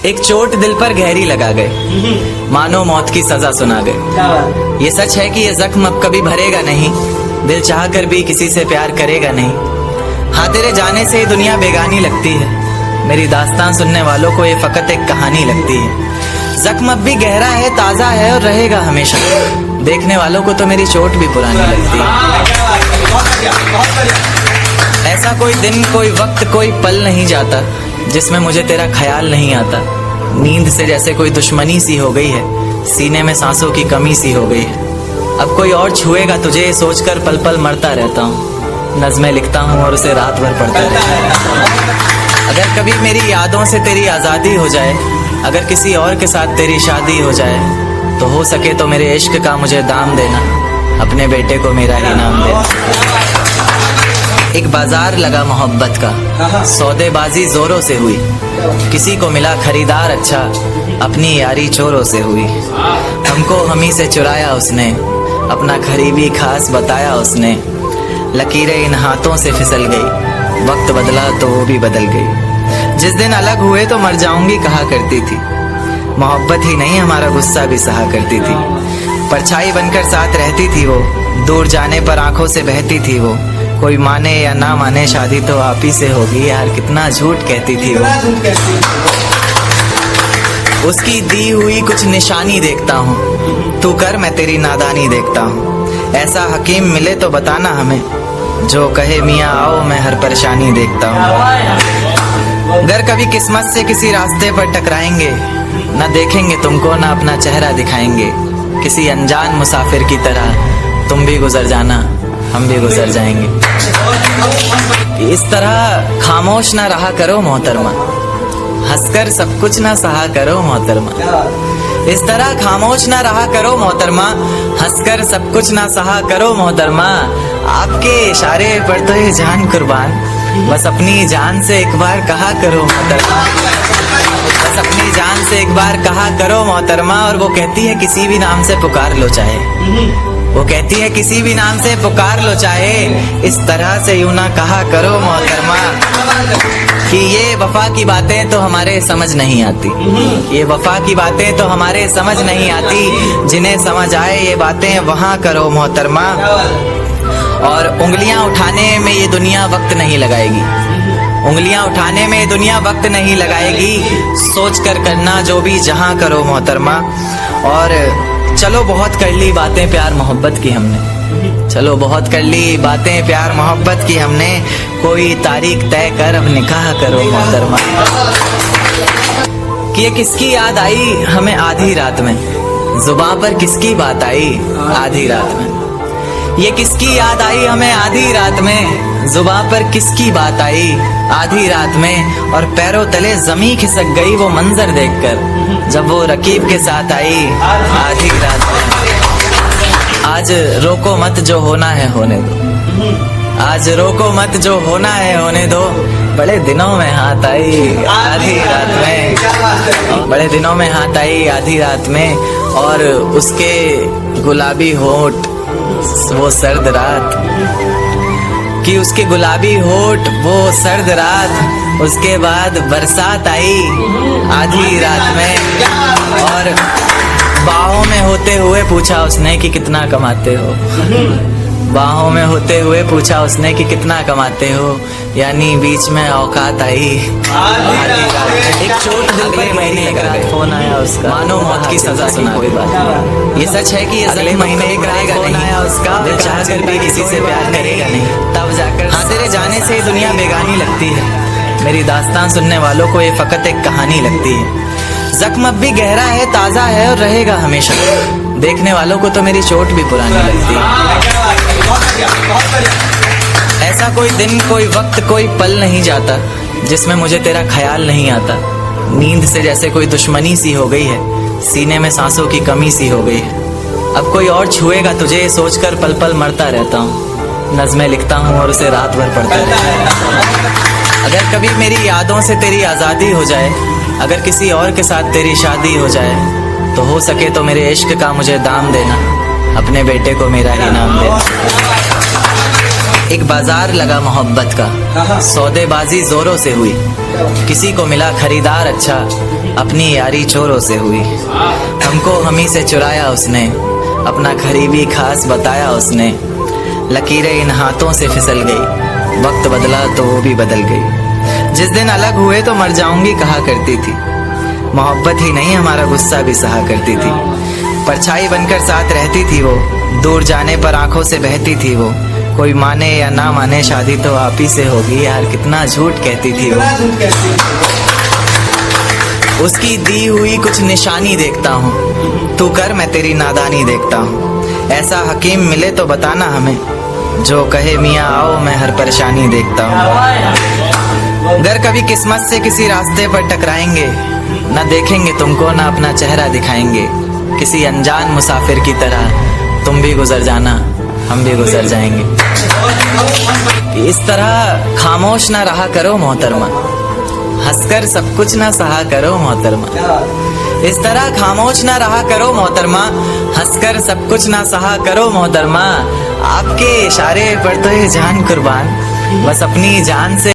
एक चोट दिल पर गहरी लगा गए, मानो मौत की सजा सुना गए। ये सच है कि ये जख्म अब कभी भरेगा नहीं, दिल चाह कर भी किसी से प्यार करेगा नहीं। हाँ, तेरे जाने से दुनिया बेगानी लगती है, मेरी दास्तान सुनने वालों को ये फकत एक कहानी लगती है। जख्म अब भी गहरा है, ताजा है और रहेगा हमेशा, देखने वालों को तो मेरी चोट भी पुरानी लगती है। ऐसा कोई दिन, कोई वक्त, कोई पल नहीं जाता जिसमें मुझे तेरा ख्याल नहीं आता। नींद से जैसे कोई दुश्मनी सी हो गई है, सीने में सांसों की कमी सी हो गई है। अब कोई और छुएगा तुझे ये सोचकर पल पल मरता रहता हूँ। नज़्में लिखता हूँ और उसे रात भर पढ़ता रहता हूँ। अगर कभी मेरी यादों से तेरी आज़ादी हो जाए, अगर किसी और के साथ तेरी शादी हो जाए, तो हो सके तो मेरे इश्क का मुझे दाम देना, अपने बेटे को मेरा ही नाम देना। एक बाजार लगा मोहब्बत का, सौदेबाजी जोरों से हुई, किसी को मिला खरीदार अच्छा, अपनी यारी चोरों से हुई। हमको हमी से चुराया उसने, अपना करीबी खास बताया उसने। लकीरें इन हाथों से फिसल गई, वक्त बदला तो वो भी बदल गई। जिस दिन अलग हुए तो मर जाऊंगी कहा करती थी, मोहब्बत ही नहीं हमारा गुस्सा भी सहा करती थी। परछाई बनकर साथ रहती थी वो, दूर जाने पर आंखों से बहती थी वो। कोई माने या ना माने शादी तो आप ही से होगी, यार कितना झूठ कहती थी वो। उसकी दी हुई कुछ निशानी देखता हूँ, तू कर मैं तेरी नादानी देखता हूँ। ऐसा हकीम मिले तो बताना हमें, जो कहे मियाँ आओ मैं हर परेशानी देखता हूँ। अगर कभी किस्मत से किसी रास्ते पर टकराएंगे, न देखेंगे तुमको न अपना चेहरा दिखाएंगे। किसी अनजान मुसाफिर की तरह तुम भी गुजर जाना, हम भी गुजर जाएंगे। इस तरह खामोश ना रहा करो मोहतरमा, हंसकर सब कुछ ना सहा करो मोहतरमा। इस तरह खामोश ना रहा करो मोहतरमा, हंसकर सब कुछ ना सहा करो मोहतरमा। आपके इशारे पर तो ये जान कुर्बान, बस अपनी जान से एक बार कहा करो मोहतरमा। बस अपनी जान से एक बार कहा करो मोहतरमा। और वो कहती है किसी भी नाम से पुकार लो चाहे, वो कहती है किसी भी नाम से पुकार लो चाहे, इस तरह से यूं ना कहा करो मोहतरमा। कि ये वफा की बातें तो हमारे समझ नहीं आती, ये वफा की बातें तो हमारे समझ नहीं आती। जिन्हें समझ आए ये बातें वहाँ करो मोहतरमा। और उंगलियां उठाने में ये दुनिया वक्त नहीं लगाएगी, उंगलियां उठाने में ये दुनिया वक्त नहीं लगाएगी। सोच कर करना जो भी जहाँ करो मोहतरमा। और चलो बहुत कर ली बातें प्यार मोहब्बत की हमने, चलो बहुत कर ली बातें प्यार मोहब्बत की हमने। कोई तारीख तय कर अब निकाह करो मोहतरमा। कि ये किसकी याद आई हमें आधी रात में, जुबां पर किसकी बात आई आधी रात में। ये किसकी याद आई हमें आधी रात में, जुबां पर किसकी बात आई आधी रात में। और पैरों तले जमी खिसक गई वो मंजर देखकर, जब वो रकीब के साथ आई आधी रात में। आज रोको मत जो होना है होने दो, आज रोको मत जो होना है होने दो। बड़े दिनों में हाथ आई आधी रात में, बड़े दिनों में हाथ आई आधी रात में। और उसके गुलाबी होठ वो सर्द रात, कि उसके गुलाबी होठ वो सर्द रात। उसके बाद बरसात आई आधी रात में। और बाहों में होते हुए पूछा उसने कि कितना कमाते हो, बाहों में होते हुए पूछा उसने कि कितना कमाते हो। यानी बीच में औकात आई आधी रात में। एक चोट दिल पर महीने का फोन आया उसका, मानो मौत की सजा सुना गई। ये सच है कि अगले महीने एक रहेगा नहीं, आया उसका दिल चाह कर भी किसी से प्यार करेगा नहीं, तब जाकर। हाँ, तेरे जाने से दुनिया बेगानी लगती है, मेरी दास्तान सुनने वालों को ये फकत एक कहानी लगती है। जख्म अब भी गहरा है, ताजा है और रहेगा हमेशा, देखने वालों को तो मेरी चोट भी पुरानी लगती है। ऐसा कोई दिन, कोई वक्त, कोई पल नहीं जाता जिसमें मुझे तेरा ख्याल नहीं आता। नींद से जैसे कोई दुश्मनी सी हो गई है, सीने में सांसों की कमी सी हो गई है। अब कोई और छुएगा तुझे ये सोचकर पल पल मरता रहता हूँ। नज़्में लिखता हूँ और उसे रात भर पढ़ता रहता हूँ। अगर कभी मेरी यादों से तेरी आज़ादी हो जाए, अगर किसी और के साथ तेरी शादी हो जाए, तो हो सके तो मेरे इश्क का मुझे दाम देना, अपने बेटे को मेरा ही नाम देना। एक बाजार लगा मोहब्बत का, सौदेबाजी जोरों से हुई, किसी को मिला खरीदार अच्छा, अपनी यारी चोरों से हुई। हमको हमी से चुराया उसने, अपना करीबी खास बताया उसने। लकीरें इन हाथों से फिसल गई, वक्त बदला तो वो भी बदल गई। जिस दिन अलग हुए तो मर जाऊंगी कहा करती थी, मोहब्बत ही नहीं हमारा गुस्सा भी सहा करती थी। परछाई बनकर साथ रहती थी वो, दूर जाने पर आंखों से बहती थी वो। कोई माने या ना माने शादी तो आप ही से होगी, यार कितना झूठ कहती थी वो। उसकी दी हुई कुछ निशानी देखता हूँ, तू कर मैं तेरी नादानी देखता हूँ। ऐसा हकीम मिले तो बताना हमें, जो कहे मियाँ आओ मैं हर परेशानी देखता हूँ। अगर कभी किस्मत से किसी रास्ते पर टकराएंगे, न देखेंगे तुमको न अपना चेहरा दिखाएंगे। किसी अनजान मुसाफिर की तरह तुम भी गुजर जाना, हम भी गुजर जाएंगे। इस तरह खामोश ना रहा करो मोहतरमा, हंसकर सब कुछ ना सहा करो मोहतरमा। इस तरह खामोश ना रहा करो मोहतरमा, हंसकर सब कुछ ना सहा करो मोहतरमा। आपके इशारे पर तो ये जान कुर्बान, बस अपनी जान से